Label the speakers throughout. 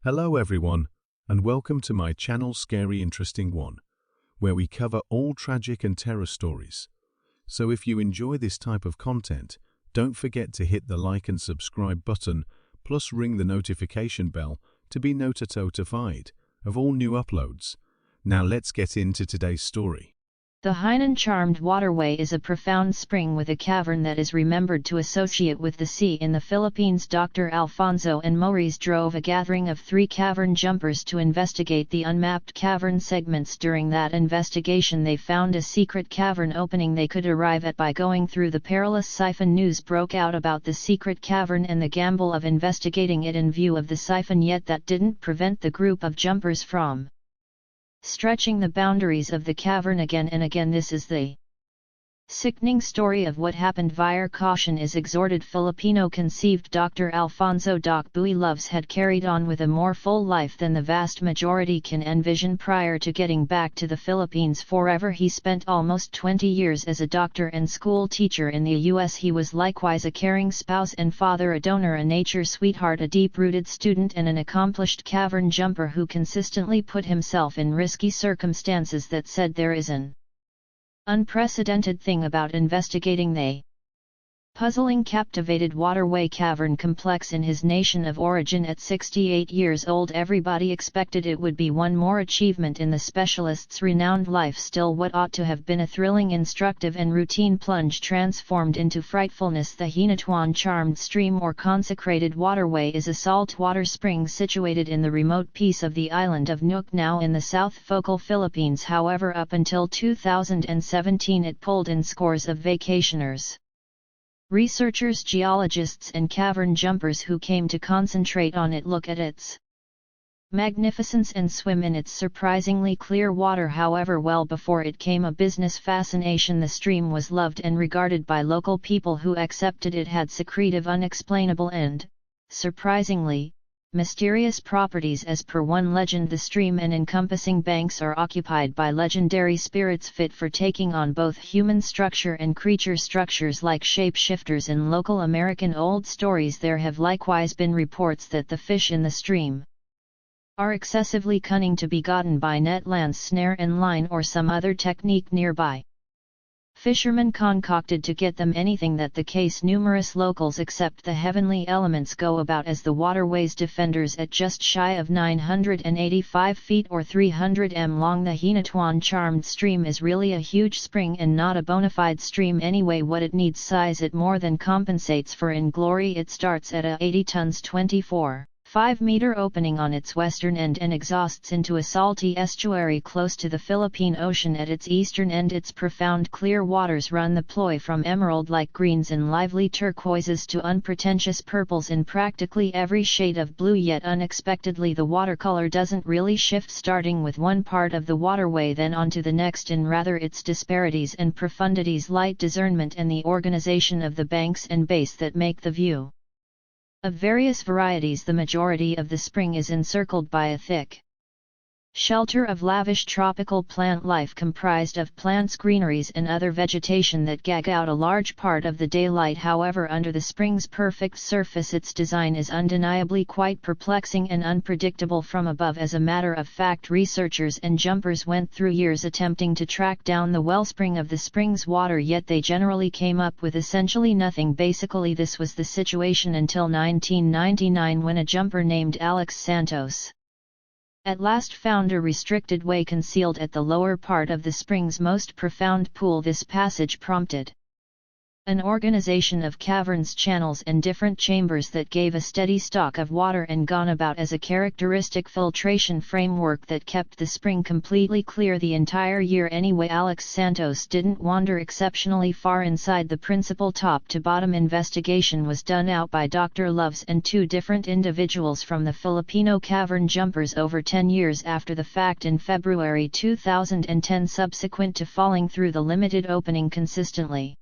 Speaker 1: Hello everyone, and welcome to my channel Scary Interesting One, where we cover all tragic and terror stories. So if you enjoy this type of content, don't forget to hit the like and subscribe button, plus ring the notification bell to be notified of all new uploads. Now let's get into today's story.
Speaker 2: The Hainan Charmed Waterway is a profound spring with a cavern that is remembered to associate with the sea in the Philippines. Dr. Alfonso and Maurice drove a gathering of 3 cavern jumpers to investigate the unmapped cavern segments. During that investigation they found a secret cavern opening they could arrive at by going through the perilous siphon. News broke out about the secret cavern and the gamble of investigating it in view of the siphon, yet that didn't prevent the group of jumpers from stretching the boundaries of the cavern again and again. This is the sickening story of what happened. Via caution is exhorted. Filipino-conceived Dr. Alfonso Doc Buoy Loves had carried on with a more full life than the vast majority can envision. Prior to getting back to the Philippines forever, he spent almost 20 years as a doctor and school teacher in the U.S. He was likewise a caring spouse and father, a donor, a nature sweetheart, a deep-rooted student, and an accomplished cavern jumper who consistently put himself in risky circumstances. That said, there is an unprecedented thing about investigating the puzzling, captivated waterway cavern complex in his nation of origin. At 68 years old, everybody expected it would be one more achievement in the specialist's renowned life. Still, what ought to have been a thrilling, instructive and routine plunge transformed into frightfulness. The Hainan Charmed Stream, or consecrated waterway, is a saltwater spring situated in the remote piece of the island of Nuuk, now in the South Focal Philippines. However, up until 2017 it pulled in scores of vacationers, researchers, geologists and cavern jumpers who came to concentrate on it, look at its magnificence and swim in its surprisingly clear water. However, well before it came a business fascination, the stream was loved and regarded by local people who accepted it had secretive, unexplainable and, surprisingly, mysterious properties. As per one legend, the stream and encompassing banks are occupied by legendary spirits fit for taking on both human structure and creature structures like shapeshifters. In local American old stories there have likewise been reports that the fish in the stream are excessively cunning, to be gotten by net, lance, snare and line, or some other technique nearby fishermen concocted to get them. Anything that the case, numerous locals accept the heavenly elements go about as the waterway's defenders. At just shy of 985 feet or 300 m long, the Hainan Charmed Stream is really a huge spring and not a bona fide stream anyway. What it needs, size it more than compensates for in glory. It starts at a 80 tons 24.5-meter opening on its western end and exhausts into a salty estuary close to the Philippine Ocean. At its eastern end, its profound clear waters run the ploy from emerald-like greens and lively turquoises to unpretentious purples in practically every shade of blue. Yet unexpectedly, the watercolor doesn't really shift, starting with one part of the waterway then onto the next, in rather its disparities and profundities, light discernment and the organization of the banks and base that make the view of various varieties. The majority of the spring is encircled by a thick shelter of lavish tropical plant life comprised of plants, greeneries and other vegetation that gag out a large part of the daylight. However, under the spring's perfect surface, its design is undeniably quite perplexing and unpredictable from above. As a matter of fact, researchers and jumpers went through years attempting to track down the wellspring of the spring's water, yet they generally came up with essentially nothing. Basically, this was the situation until 1999, when a jumper named Alex Santos at last found a restricted way concealed at the lower part of the spring's most profound pool. This passage prompted an organization of caverns, channels and different chambers that gave a steady stock of water and gone about as a characteristic filtration framework that kept the spring completely clear the entire year. Anyway, Alex Santos didn't wander exceptionally far inside. The principal top-to-bottom investigation was done out by Dr. Loves and 2 different individuals from the Filipino cavern jumpers over 10 years after the fact. In February 2010, subsequent to falling through the limited opening consistently,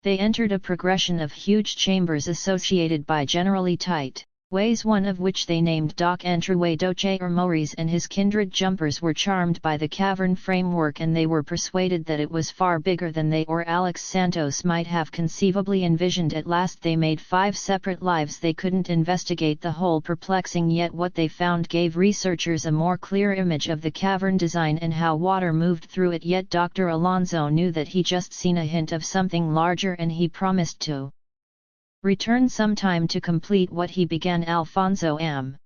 Speaker 2: they entered a progression of huge chambers associated by generally tight ways, one of which they named Doc Entryway Doche or Maurice and his kindred jumpers were charmed by the cavern framework, and they were persuaded that it was far bigger than they or Alex Santos might have conceivably envisioned. At last they made 5 separate lives. They couldn't investigate the whole perplexing, yet what they found gave researchers a more clear image of the cavern design and how water moved through it. Yet Dr. Alonso knew that he just seen a hint of something larger, and he promised to return sometime to complete what he began. Alfonso M.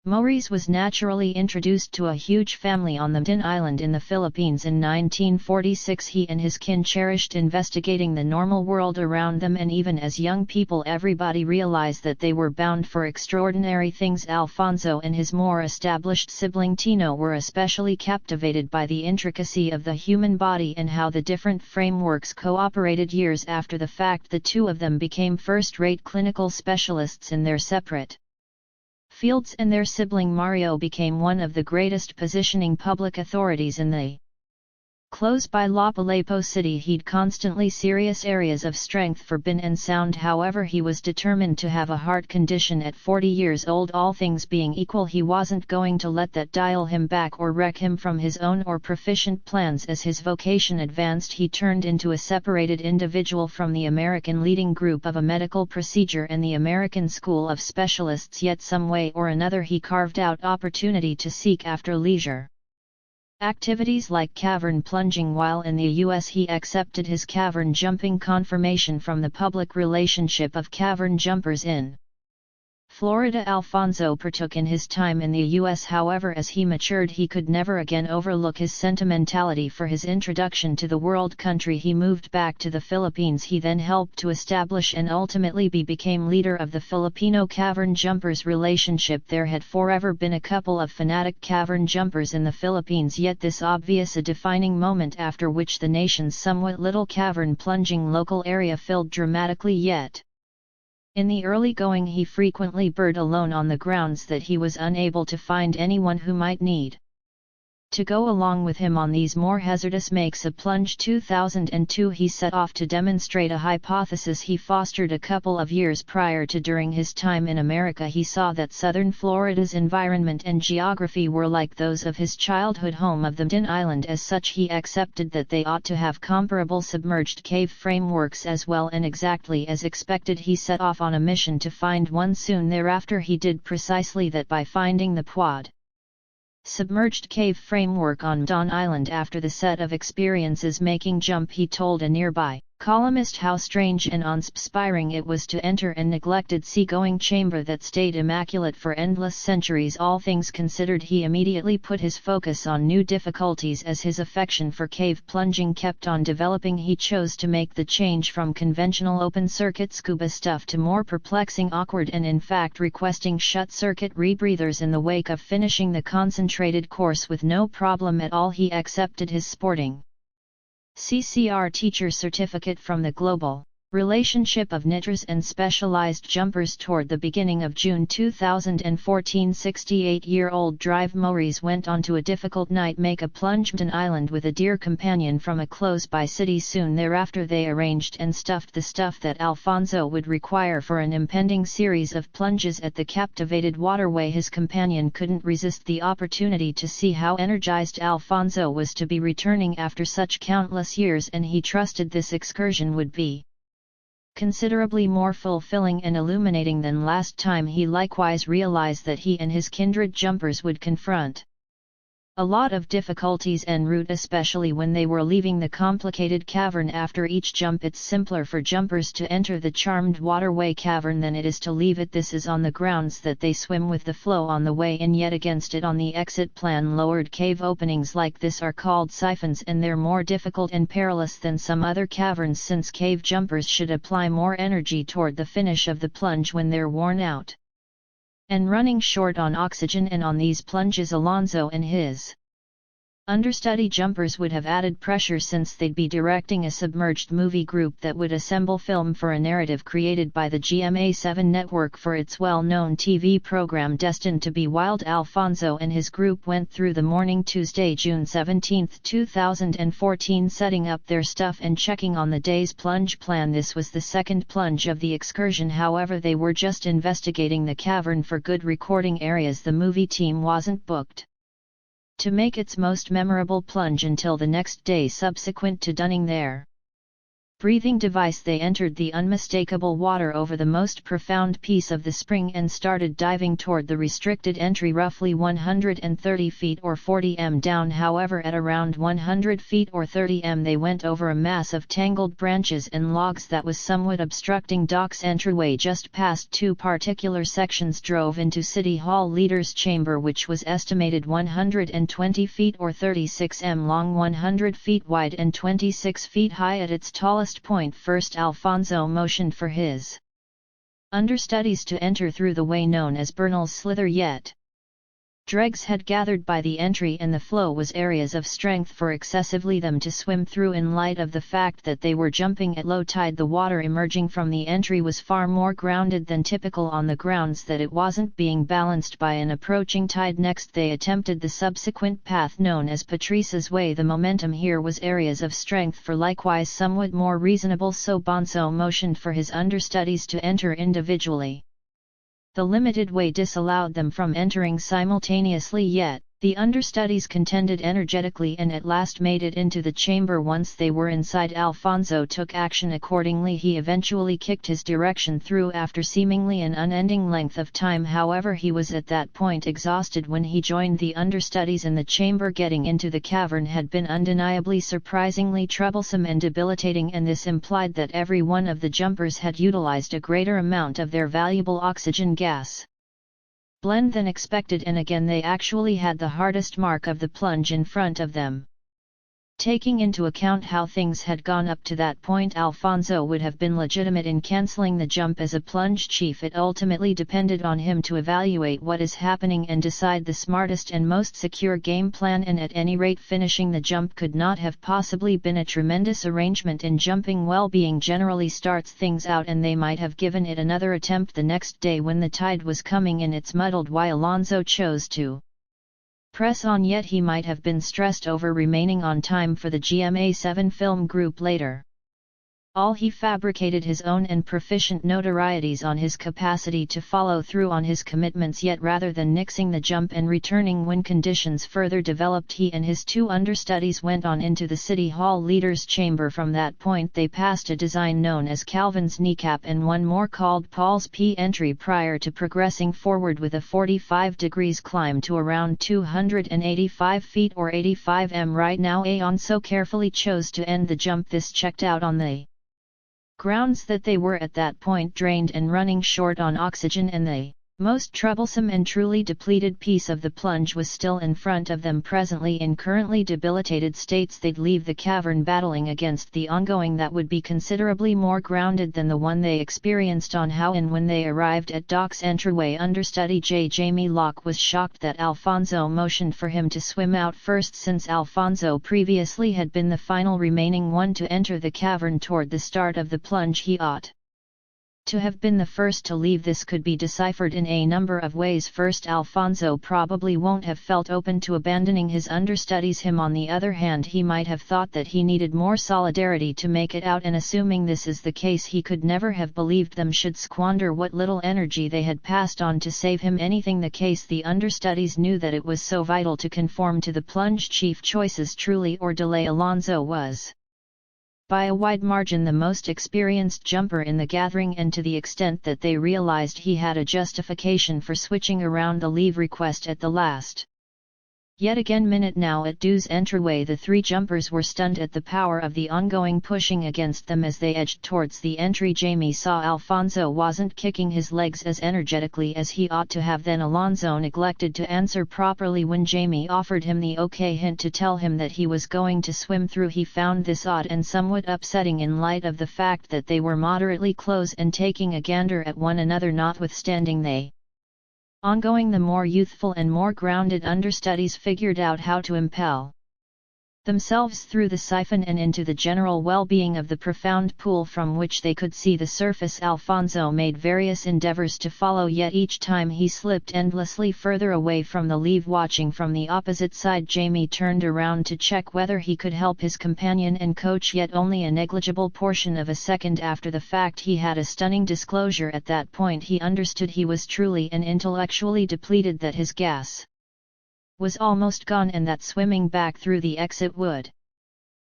Speaker 2: Maurice was naturally introduced to a huge family on the Tin Island in the Philippines in 1946. He and his kin cherished investigating the normal world around them, and even as young people everybody realized that they were bound for extraordinary things. Alfonso and his more established sibling Tino were especially captivated by the intricacy of the human body and how the different frameworks cooperated. Years after the fact, the two of them became first-rate clinical specialists in their separate fields, and their sibling Mario became one of the greatest positioning public authorities in the close by Lapalapo City. He'd constantly serious areas of strength for bin and sound. However, he was determined to have a heart condition at 40 years old. All things being equal, he wasn't going to let that dial him back or wreck him from his own or proficient plans. As his vocation advanced, he turned into a separated individual from the American leading group of a medical procedure and the American school of specialists. Yet some way or another he carved out opportunity to seek after leisure activities like cavern plunging. While in the US, he accepted his cavern jumping confirmation from the public relationship of cavern jumpers in Florida. Alfonso partook in his time in the US. However, as he matured, he could never again overlook his sentimentality for his introduction to the world country. He moved back to the Philippines. He then helped to establish and ultimately became leader of the Filipino cavern jumpers relationship. There had forever been a couple of fanatic cavern jumpers in the Philippines, yet this obvious a defining moment after which the nation's somewhat little cavern plunging local area filled dramatically. Yet in the early going, he frequently bird alone on the grounds that he was unable to find anyone who might need to go along with him on these more hazardous makes. A plunge 2002, he set off to demonstrate a hypothesis he fostered a couple of years prior to. During his time in America, he saw that southern Florida's environment and geography were like those of his childhood home of the Tin Island. As such, he accepted that they ought to have comparable submerged cave frameworks as well, and exactly as expected, he set off on a mission to find one. Soon thereafter, he did precisely that by finding the quad submerged cave framework on Don Island. After the set of experiences making jump, he told a nearby columnist how strange and uninspiring it was to enter a neglected seagoing chamber that stayed immaculate for endless centuries. All things considered, he immediately put his focus on new difficulties. As his affection for cave plunging kept on developing, he chose to make the change from conventional open-circuit scuba stuff to more perplexing, awkward, and in fact requesting shut-circuit rebreathers. In the wake of finishing the concentrated course with no problem at all, he accepted his sporting CCR teacher certificate from the Global Relationship of Knitters and Specialized Jumpers. Toward the beginning of June 2014, 68-year-old Drive Maurice went on to a difficult night make a plunge on Island with a dear companion from a close-by city. Soon thereafter, they arranged and stuffed the stuff that Alfonso would require for an impending series of plunges at the captivated waterway. His companion couldn't resist the opportunity to see how energized Alfonso was to be returning after such countless years, and he trusted this excursion would be considerably more fulfilling and illuminating than last time. He likewise realized that he and his kindred jumpers would confront a lot of difficulties en route, especially when they were leaving the complicated cavern. After each jump, it's simpler for jumpers to enter the charmed waterway cavern than it is to leave it. This is on the grounds that they swim with the flow on the way in, yet against it on the exit plan. Lowered cave openings like this are called siphons, and they're more difficult and perilous than some other caverns, since cave jumpers should apply more energy toward the finish of the plunge when they're worn out and running short on oxygen. And on these plunges, Alonso and his Understudy jumpers would have added pressure since they'd be directing a submerged movie group that would assemble film for a narrative created by the GMA7 network for its well-known TV program destined to be Wild. Alfonso and his group went through the morning Tuesday, June 17, 2014, setting up their stuff and checking on the day's plunge plan. This was the second plunge of the excursion, however they were just investigating the cavern for good recording areas. The movie team wasn't booked to make its most memorable plunge until the next day. Subsequent to donning their breathing device, they entered the unmistakable water over the most profound piece of the spring and started diving toward the restricted entry, roughly 130 feet or 40 m down. However, at around 100 feet or 30 m they went over a mass of tangled branches and logs that was somewhat obstructing dock's entryway. Just past two particular sections drove into City Hall Leaders' Chamber, which was estimated 120 feet or 36 m long, 100 feet wide and 26 feet high at its tallest point. First, Alfonso motioned for his understudies to enter through the way known as Bernal's Slither. Yet dregs had gathered by the entry and the flow was areas of strength for excessively them to swim through. In light of the fact that they were jumping at low tide, the water emerging from the entry was far more grounded than typical, on the grounds that it wasn't being balanced by an approaching tide. Next, they attempted the subsequent path known as Patrice's Way. The momentum here was areas of strength for likewise somewhat more reasonable, so Bonzo motioned for his understudies to enter individually. The limited way disallowed them from entering simultaneously, yet the understudies contended energetically and at last made it into the chamber. Once they were inside, Alfonso took action accordingly. He eventually kicked his direction through after seemingly an unending length of time. However, he was at that point exhausted when he joined the understudies in the chamber. Getting into the cavern had been undeniably surprisingly troublesome and debilitating, and this implied that every one of the jumpers had utilized a greater amount of their valuable oxygen gas blend than expected, and again they actually had the hardest mark of the plunge in front of them. Taking into account how things had gone up to that point, Alfonso would have been legitimate in cancelling the jump as a plunge chief. It ultimately depended on him to evaluate what is happening and decide the smartest and most secure game plan, and at any rate finishing the jump could not have possibly been a tremendous arrangement. In jumping, well-being generally starts things out, and they might have given it another attempt the next day when the tide was coming in. It's muddled why Alonso chose to press on, yet he might have been stressed over remaining on time for the GMA7 film group later. All he fabricated his own and proficient notorieties on his capacity to follow through on his commitments, yet rather than nixing the jump and returning when conditions further developed, he and his two understudies went on into the City Hall Leaders' Chamber. From that point they passed a design known as Calvin's Kneecap and one more called Paul's P entry prior to progressing forward with a 45 degrees climb to around 285 feet or 85 m. Right now Alonso carefully chose to end the jump. This checked out on the grounds that they were at that point drained and running short on oxygen, and the most troublesome and truly depleted piece of the plunge was still in front of them. Presently in currently debilitated states, they'd leave the cavern battling against the ongoing that would be considerably more grounded than the one they experienced on How. And when they arrived at dock's entryway, understudy Jamie Locke was shocked that Alfonso motioned for him to swim out first, since Alfonso previously had been the final remaining one to enter the cavern toward the start of the plunge. He ought to have been the first to leave. This could be deciphered in a number of ways. First, Alfonso probably won't have felt open to abandoning his understudies. Him, on the other hand, he might have thought that he needed more solidarity to make it out, and assuming this is the case, he could never have believed them should squander what little energy they had passed on to save him. Anything the case, the understudies knew that it was so vital to conform to the plunge chief choices truly or delay. Alonso was by a wide margin the most experienced jumper in the gathering, and to the extent that they realized he had a justification for switching around the leave request at the last yet again minute. Now at Dew's entryway, the three jumpers were stunned at the power of the ongoing pushing against them. As they edged towards the entry, Jamie saw Alfonso wasn't kicking his legs as energetically as he ought to have. Then Alonso neglected to answer properly when Jamie offered him the okay hint to tell him that he was going to swim through. He found this odd and somewhat upsetting in light of the fact that they were moderately close and taking a gander at one another. Notwithstanding they ongoing, the more youthful and more grounded understudies figured out how to impel themselves through the siphon and into the general well-being of the profound pool from which they could see the surface. Alfonso made various endeavors to follow, yet each time he slipped endlessly further away from the leave. Watching from the opposite side, Jamie turned around to check whether he could help his companion and coach, yet only a negligible portion of a second after the fact he had a stunning disclosure. At that point he understood he was truly and intellectually depleted, that his gas was almost gone, and that swimming back through the exit would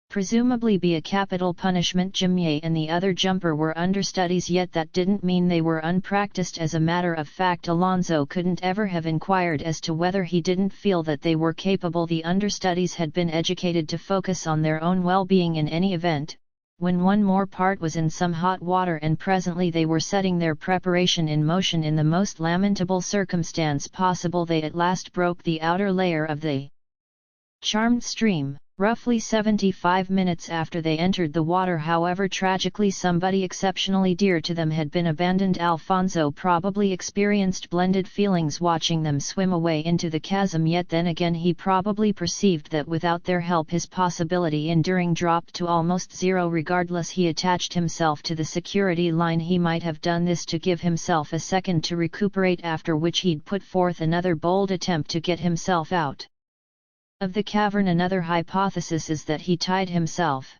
Speaker 2: presumably be a capital punishment. Jimye and the other jumper were understudies, yet that didn't mean they were unpracticed. As a matter of fact, Alonso couldn't ever have inquired as to whether he didn't feel that they were capable. The understudies had been educated to focus on their own well-being in any event. When one more part was in some hot water, and presently they were setting their preparation in motion in the most lamentable circumstance possible, they at last broke the outer layer of the charmed stream. Roughly 75 minutes after they entered the water, however, tragically somebody exceptionally dear to them had been abandoned. Alfonso probably experienced blended feelings watching them swim away into the chasm, yet then again he probably perceived that without their help his possibility enduring dropped to almost zero. Regardless, he attached himself to the security line. He might have done this to give himself a second to recuperate, after which he'd put forth another bold attempt to get himself out of the cavern. Another hypothesis is that he tied himself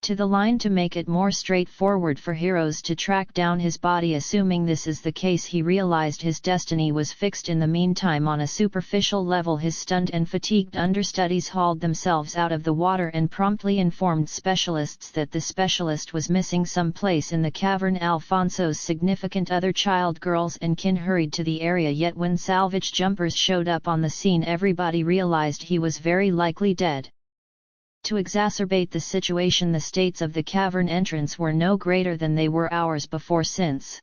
Speaker 2: to the line to make it more straightforward for heroes to track down his body. Assuming this is the case, he realized his destiny was fixed. In the meantime, on a superficial level, his stunned and fatigued understudies hauled themselves out of the water and promptly informed specialists that the specialist was missing someplace in the cavern. Alfonso's significant other, child, girls and kin, hurried to the area, yet when salvage jumpers showed up on the scene, everybody realized he was very likely dead. To exacerbate the situation, the states of the cavern entrance were no greater than they were hours before, since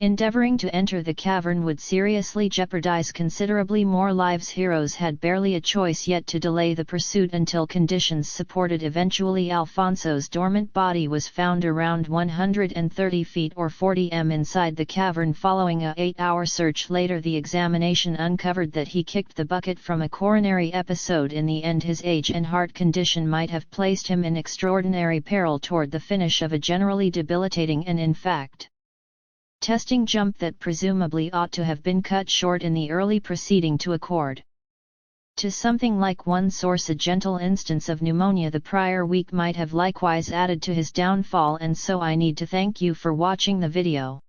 Speaker 2: endeavoring to enter the cavern would seriously jeopardize considerably more lives. Heroes had barely a choice yet to delay the pursuit until conditions supported. Eventually, Alfonso's dormant body was found around 130 feet or 40 m inside the cavern. Following a 8-hour search later, the examination uncovered that he kicked the bucket from a coronary episode. In the end, his age and heart condition might have placed him in extraordinary peril toward the finish of a generally debilitating and, in fact, testing jump that presumably ought to have been cut short in the early proceeding to accord to something like one source a gentle instance of pneumonia the prior week might have likewise added to his downfall. And so I need to thank you for watching the video.